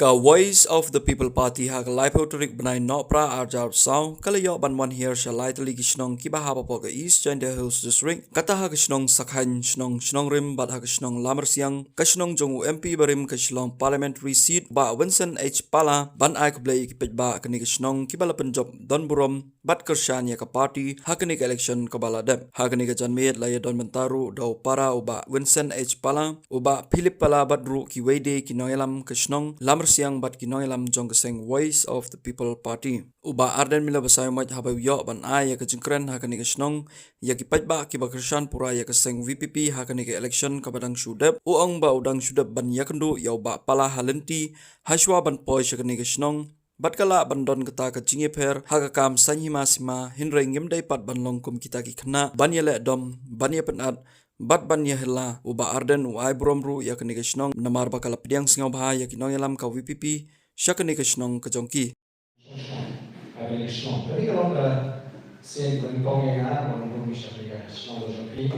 Ka Voice of the People Party ha ka live autorik banai nopra arjar sao kalayo banwan here shalai tali kishnong kibahaba po ka East China Hills District kata ha kishnong sakhan shnong rim bat ha kishnong lamar siang kishnong jongu MP barim kishlong parliamentary seat ba Vincent H Pala ban ai ka blai kipet ba kani kishnong kibala Punjab don burom bat kershan ya ka party ha kani ka election ka baladem ha kani ka janmet laya don mentaru dau para uba Vincent H Pala uba Philip Pala bat ru ki wede ki noelam kishnong lamar siang bat kinoilam jong keseng Voice of the People Party uba arden mila basay mat habaw yo ban ay ya kajingkren ha kani kasnong ya kipat ba kibakershan pura ya keseng VPP ha kani ka election kabadang syudep uang ba udang syudep ban yakendu ya ba pala halenti haswa ban poy ya kani kasnong bat kala bandon kata ka jingepher ha ka kam sanyima sima hinre ngimdai pat ban longkum kita ki khna ban yele dom ban ya penat bat ban ya hela uba arden u ai bromru ya kani kasnong namar bakal pediang singaw bha ya kinong yalam ka VPP syakani kasnong ka jongki Kami kasnong tapi kalau ka sen kun kong ya na mon kun misha ka kasnong ka jongki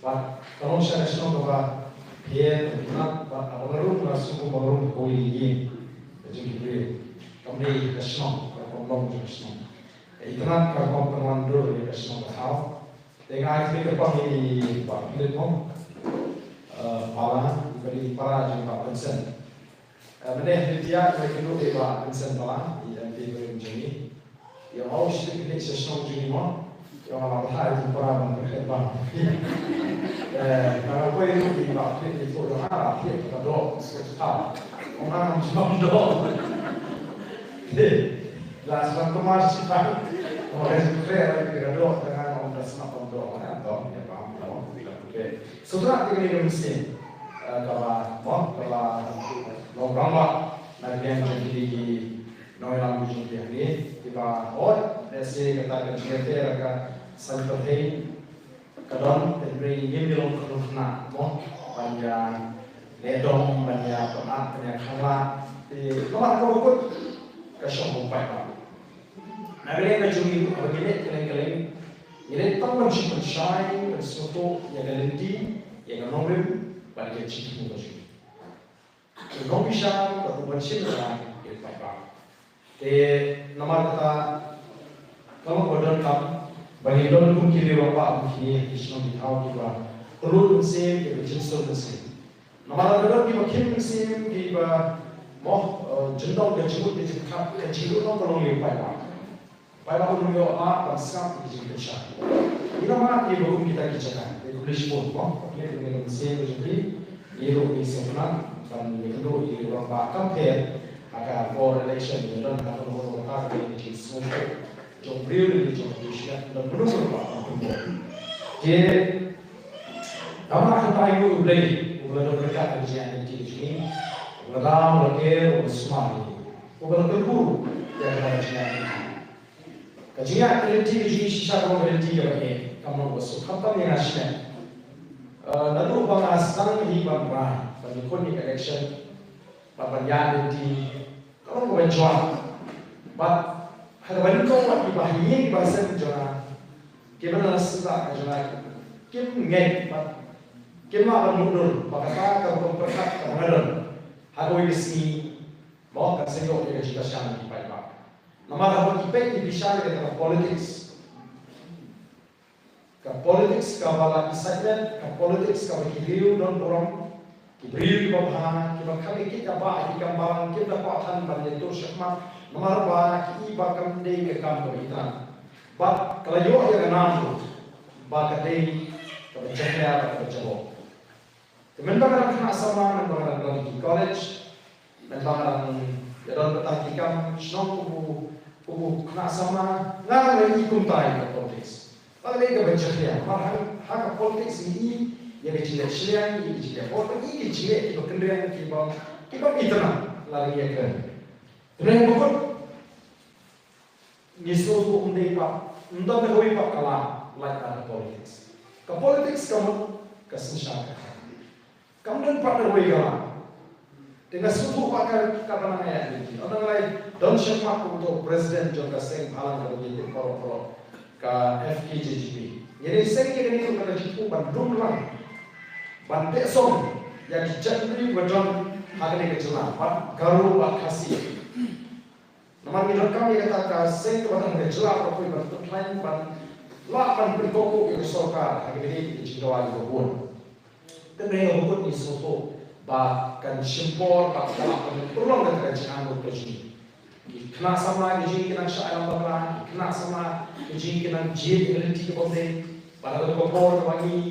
bat kalau sa kasnong ka pie na bat abaru na suku baru ko yi ka jongki pri kami kasnong ka kong kasnong itna ka kong panwando ya kasnong ka hau dengan akhirnya kami di Pak Pilipom, Pala, di para jumpa Vincent. Menih dia mereka dulu di Pak Vincent Pala, yang di Berjini. Yang harus sedikit sesuatu jadi mana, yang malah hari itu para berkhidmat. Kalau kau itu di Pak Pilipom itu orang Arab, dia kata doa sekitar orang Muslim doa. Lah sebab kemarin siapa, orang Israel kira doa dengan senapa doa atau ya paham kalau tidak oke. Setelah kita mesti kalau lomba nanti yang jadi noilam bujung dia ni tiba desi kata kerja akan sampai kadang beri gembel kerana banyak ledong banyak penat banyak khala di kamar kau ikut kasih mempai. Nah bila kita cumi begini keleng-keleng jadi tanpa simpan syai, bersuatu yang lenti, yang nomor, bagi cinta muda juga. Nomor syai, berubah cinta, itu baik. Nama kata, kalau bodoh kam, bagi don kum kiri bapa, kiri kisah di tahu kita, perlu mesin, kita cinta mesin. Nama kata kita kim mesin, kita mau jendong dan jemput di dekat, kecil itu kalau lebih baik. Pada umur yo pasal kita cakap. Kita mana dia baru kita cakap. English pun, kita dengan mesin jadi, iru misalnya dan itu iru orang compare agar for relation dan kalau orang kata ini semua jom real jom Asia dan menurut apa. Jadi, nama kita itu boleh berkat kerjaan di sini. Dalam lekir, semua ini. Bukan terguru yang ada di Kajian kelenti di sisa kalau kelenti ya ini, kamu bos. Kapan yang asnya? Lalu bang asal ini bang Rai, bagi koni election, bang yang di kalau kau menjual, but ada banyak orang di bahagian di bahasa menjual, gimana nasibnya menjual, kim ngek, kim apa mundur, bagaimana kalau berkat kemudian, aku isi mau kasih kau dia juga siapa di baik. Nama apa kita bicara tentang politics, politics kawalan excitement, politics kawalan kiriu dan orang kiriu bahan, kita kami kita bah kita bang kita pahan banyak tu semua. Nama apa kita bakam deh ke kamp kita. But kalau yo yang nama tu, bakal deh kita cakap kita jawab. Sementara kita sama, sementara kita di college, sementara dalam pertandingan senang kubu kena sama nggak lagi kumtai ke politik. Kalau mereka bercakap, malah hak politik ini yang dicilek-cilek, ini dicilek politik, ini dicilek kita kendaraan kita itna lagi ya kan. Dengan bukan nisau tu undai pak, undang terhoi pak kalah like ada politik. Ke politik kamu kesensyak. Kamu dan pak terhoi kalah. Dengan suatu pakar kata mana ya ini, orang lain don siapa untuk presiden juga sering halang kalau gitu kalau ke FKJGP. Jadi sering ini itu kalau cukup bandung lah, bandek song yang dijadi berdon agak kejelang, garu kasih. Namun kita kami katakan seng kepada kejelang apa yang bertujuan lapan berkoko yang sokar agak ini dijual berbuat. Dan mereka berbuat di soto, bahkan simpor, bahkan peluang dan kerajaan berkeji. Kena sama keji kena syairan bakalan, kena sama keji kena jid berhenti kepada pada berkoko bagi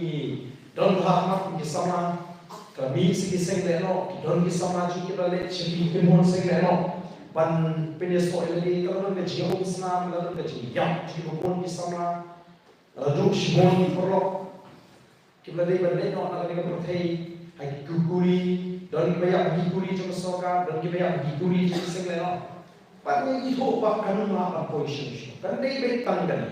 don rahmat di sama kami segi seng leno, don di sama jid kita lihat segi kemon seng leno. Ban penyesal ini kalau nak jauh Islam, kalau nak jauh jauh pun di sana, duduk sibon di perlok, kita lagi berdek nak lagi berthei, hai kukuri, dan kita yang kukuri cuma sokan, dan kita yang kukuri cuma senglena, pada itu bahkan mana posisi, kan dia bertang kan,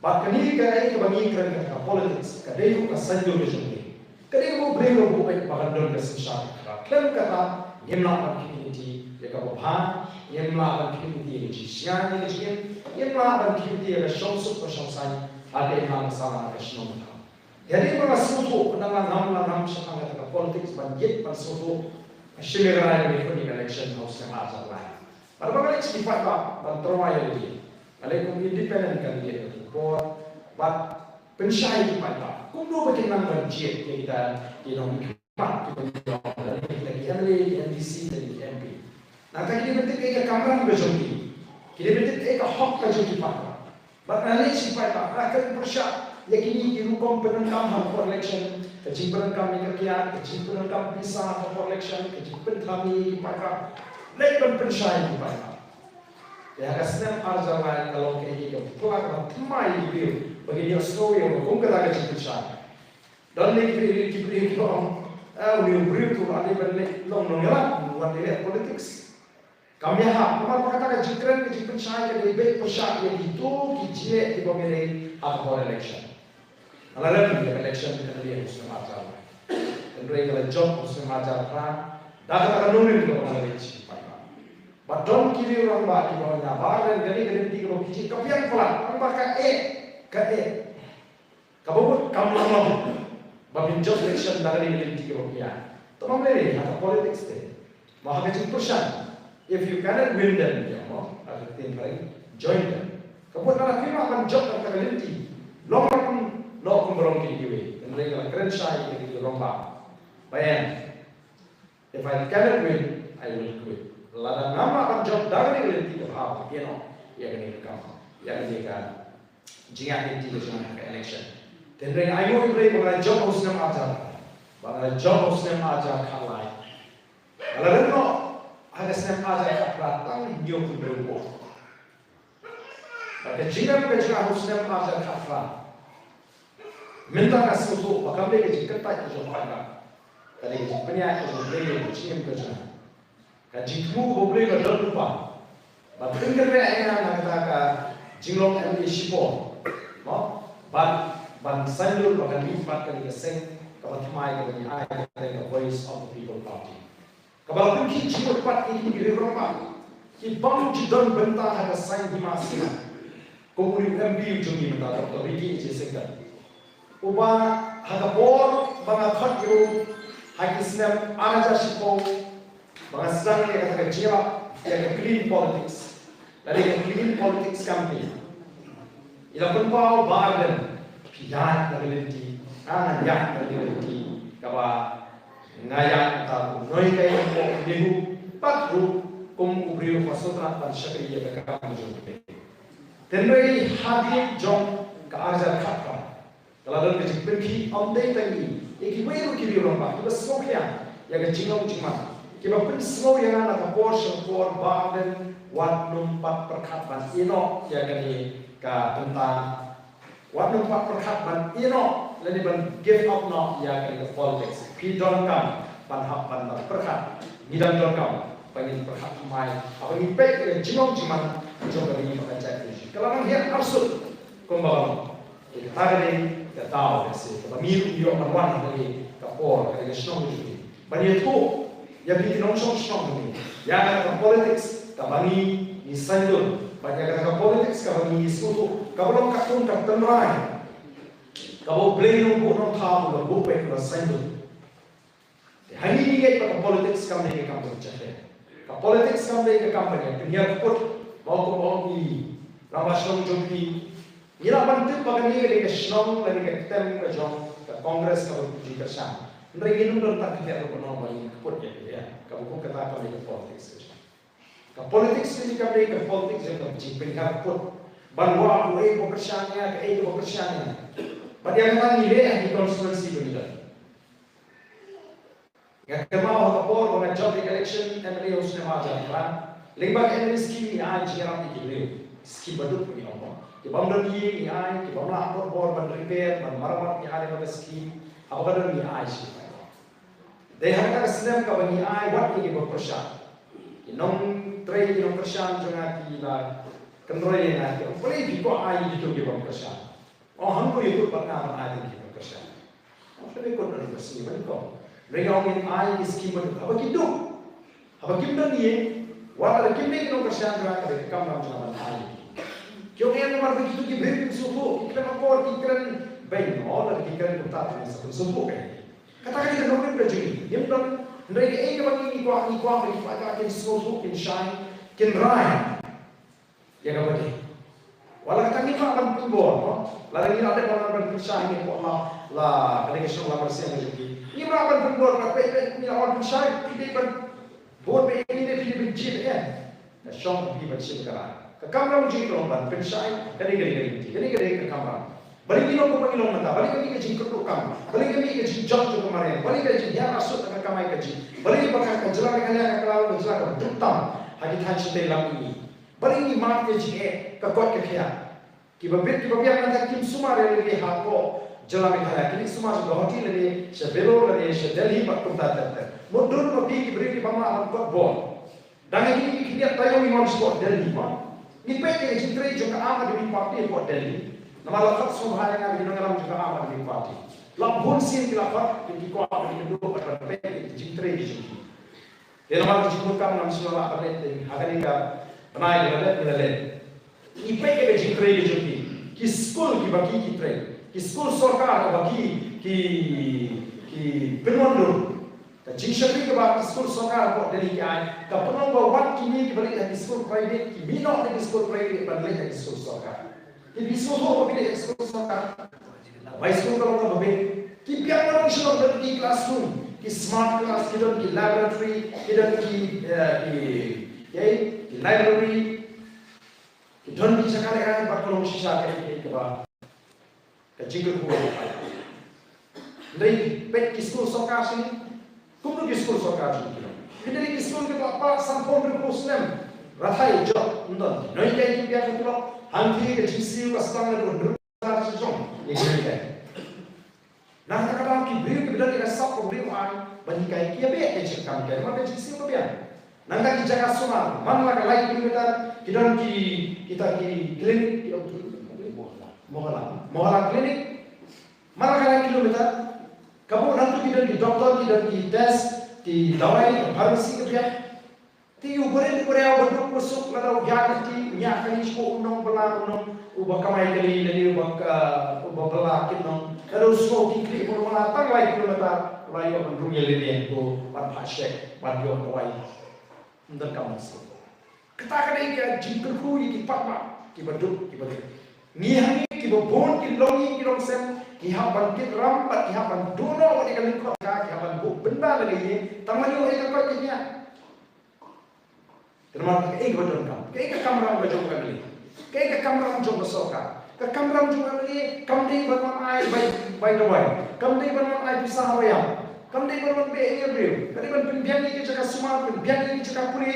bahkan ini kan ini bagi kerana politik, kan dia juga sanjung jadi, kan dia mau beri buat bahkan dalam kesesatan, kan kata yang nak community. Kalau bah, yang melakukan community yang siang yang jian, yang melakukan community yang sonsuk bersama ada yang sama ada semua. Jadi mereka suatu penangan nama sekarang kata politik sebanyak suatu seminar yang diikuti election house yang ada lain. Pada bagian sifat bantuan lagi, alaikum independent candidate itu, but pensyai di pada, kumdo bagi nama jiat yang kita kita di NDC dan di MP. Nah, kita betul kita kamera berjumpa, kita betul kita hak berjumpa. Bahkan ini sifat akan bersyak. Yakini dihukum penengkam for election, kecil penengkam negara, kecil penengkam visa for election, kecil penengkam pakar, lain pensyai di pakar. Ya, kesenam arjawan kalau kayak gitu, pelak ramai di bagi dia story yang mengungkap kecil pensyai. Dan lagi diberi orang, beri tu ada balik long nongela, buat dia politics. Kami hak, kami berkata kecil pensyai jadi baik pensyai yang itu kecil di bawah ini for election. Alam ni election kita lihat Muslim ajar, dan mereka job Muslim ajar perang, dah tak nurin kita orang leci. Badon kiri orang bagi bawahnya, bahan dan gani tiga biji, kapian pelan, orang bakal kabut kamu babin job election dari gani tiga biji. Tomam lagi, ada politics deh. Maha kecil persen, if you cannot win them, ya mau, ada tim lain, join them. Kabut nak firma akan job tak gani, long no kumbrong kiri, dan mereka keren syai kiri lomba. Bayang, if I cannot win, I will quit. Lalu nama akan job dari kiri tiga hal, ya kini kamu, ya kini kan, jika ini tiga cuma ke election. Dan mereka ayo mereka mengenai job Muslim ajar, mengenai job Muslim ajar kalai. Lalu no, ada Muslim ajar datang dia pun berubah. Tapi jika mereka Muslim ajar kafir. Minta kasih tu, maka mereka jika tak jumpa, kalau jika penyakit boleh cium kerja, kalau jika boleh berdoa lupa, bahkan kerja yang nak katakan jinglong yang disipor, ban sandul bahkan lipat kali keseng, kalau thmai kalau ni ayat the voice of the people party. Kalau pun kita jinglong pat ini di Eropa, kita bangun jidon bentang ada sain di masih, kemudian MB ujungnya bentang atau Riki Jessica. Uba hagapor banga thot yo hagisnam anaja sipo banga sedang ya kata kecil ya clean politics dari clean politics campaign ila pun pau bargain pian dari lenti ana ya dari lenti kawa ngaya ta noi kai ko dehu patru kum ubriu pasotra pan shakri ya ka kamu tenrei hadi jong ka arja khatra. Kalau dalam kecil pergi, amdai tangi, iki baru kiri orang bah, kita semua yang kecil cuma, kita pun semua yang anak portion for bahan, wat numpat perkhidmatan ino, yang kini ka tentang wat numpat perkhidmatan ino, lalu ban give up no, yang kini ke politics, pidon kam, panhap panhap perkhid, bidang don kam, pangin perkhid mai, apa ni baik yang cuma cuma ini makan cakap. Kalau orang dia absurd, kembali, hari kita tahu sih, kalau miru dia orang wan dari kapor, dari senang itu, banyak tu, yang bikin orang senang ini, yang kata politics, kabani ni sandul, banyak kata politics, kabani suatu, kalau orang katun kapten lain, kalau beli orang tahu, orang buat orang sandul, Hari ini kita politics kami ke kampung cakap. Ke politics kami ke kampung dunia put mau di ramasong jompi. Ila bantu bagan ni ke senong lagi ke tem ke jom ke kongres ke jika sah. Mereka ini belum tak kita tu pernah bagi put ya. Kamu kata kami ke politics. Ke politics ni kami ke politics yang kami pengen put. Banwa boleh bekerjanya ke bekerjanya. Pada yang kami ni di konstitusi begitu. Yang kemau kapor dengan job election MLA usne maja kan limbag MLA scheme ni ai jiram ni kile scheme badut ni apa ke bamdan ni ai ke bamla apor bor ban repair ban maramat ni ai pada scheme apa badut ni ai scheme deh harga sedem ka bani ai wat ni ke bersah inong tray inong bersah jangan kila kendroi na ke boleh di ko ai itu ke bersah oh hamko itu pernah ai ke bersah apa ni ko ni bersih ban ko mereka ingin ai scheme itu apa gitu apa kita ni walau kita ni kita kerja kerja kita kamera macam ai क्योंकि ये नंबर पे किसी की ब्रेक सुबह कितना नंबर कितना baik all kita kan kita ni subuh kan katakan kita nombor berjuang dia bilang mereka ini bagi ini kuah mereka akan subuh kin shine kin rai ya kan betul walau kata ni akan timbul lalu ini ada orang berpisah ini lah delegation lah bersama jadi ini akan timbul tapi ini orang berpisah tidak berbuat begini tidak berjid ya syong tidak berjid kerana kamera mungkin kalau ban pensai kali ke kamera balik ini aku panggil orang mata balik kami ke jing ketukam balik kami ke jing jam tu kemarin balik ke jing dia masuk dengan kamai ke jing balik pakai kejelang dengan kalau kejelang berdutam hagi thaji dalam ini balik ini mat ke jing ke kot ke kia kiba nanti kim sumar lagi hapo jelang kaya kini sumar juga hoki lagi sebelum lagi sedelhi waktu tata mundur lebih diberi di bawah kot bol dan ini kita tahu imam sport Delhi ni peke jitre juga amat demi parti buat Delhi. Nama lafaz subhanallah yang dalam juga amat demi parti. Labun sin kilafat di kuat di kedua pada peke jitre juga. Dia nama disebutkan nama semua apa itu. Agar ini benai belajar. Ni peke jitre juga. Ki school ki bagi jitre. Ki school सरकार bagi ki penondur. Jing syari ke bawah sekolah sekolah buat dari kiai. Kapal bawa kini kembali dari sekolah private, kini nak dari sekolah private balik dari sekolah sekolah. Jadi sekolah apa pilih sekolah sekolah? Baik sekolah kalau kita berbeda, kita biar orang semua berada di classroom, di smart class, kita di laboratory, kita di library, kita di sekolah bakal mesti cakap ke bawah. Kecil kuat. Dari pet sekolah sekolah sini. Como que escolhe sua casa? Kita ni escolhe que apa sampon berposnem. Rathai job undang. Noi kaya kita biar kita hanti ke jisi wasang na berberat sejong. Ini kaya. Nah kita kata kita beri kita kita sap beri orang bagi kaya kita biar kita cakap kaya. Maka jisi kita biar. Nanti kita jaga sungai. Mana lagi lain kilometer kita klinik mohala klinik. Mana lagi kilometer? Kamu nanti tidak di dokter, tidak di tes, di dawai, di farmasi kerja. Ti ubah bentuk masuk lalu jaga ti nyak kali semua ubah kamai kali dari ubah belah kita. Lalu semua kiri pun malatang lagi kilometer layu dunia lini itu pada pasek, pada yang kawai. Untuk kamu semua. Kita akan ingin jingkirku ini patma, kita duduk. Nihangi kita bon, kita longi, kita longsem. Kihapan kit rampat, kihapan dono wani kali kau kihapan bu benda lagi ni, tamani wani kau kinya. Termasuk betul kam, ke kamera berjumpa kali, ke kamera berjumpa soka, ke kamera berjumpa kali, kamdi berman ai by the way, kamdi berman ai pisah hoyam, kamdi berman be beriu, kali berman pinbian ni kita semua pinbian ni kita puri,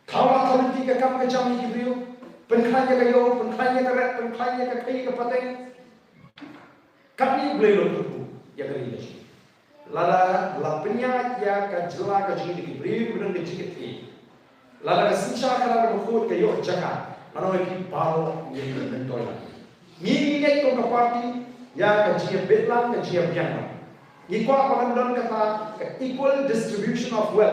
kawan kawan kita kam ke jam ni beriu, penkhanya kayo, penkhanya keret, penkhanya kakai kepateng. Kami boleh lakukan ya kali ini. Lala lapenya ya kajla kajing diberi bukan dicikit ini. Lala kesinca kalau berkut kayo jaga. Mana lagi baru yang mentola. Minggu ini kau parti ya kajing betlang kajing biang. Ikut apa kata equal distribution of wealth.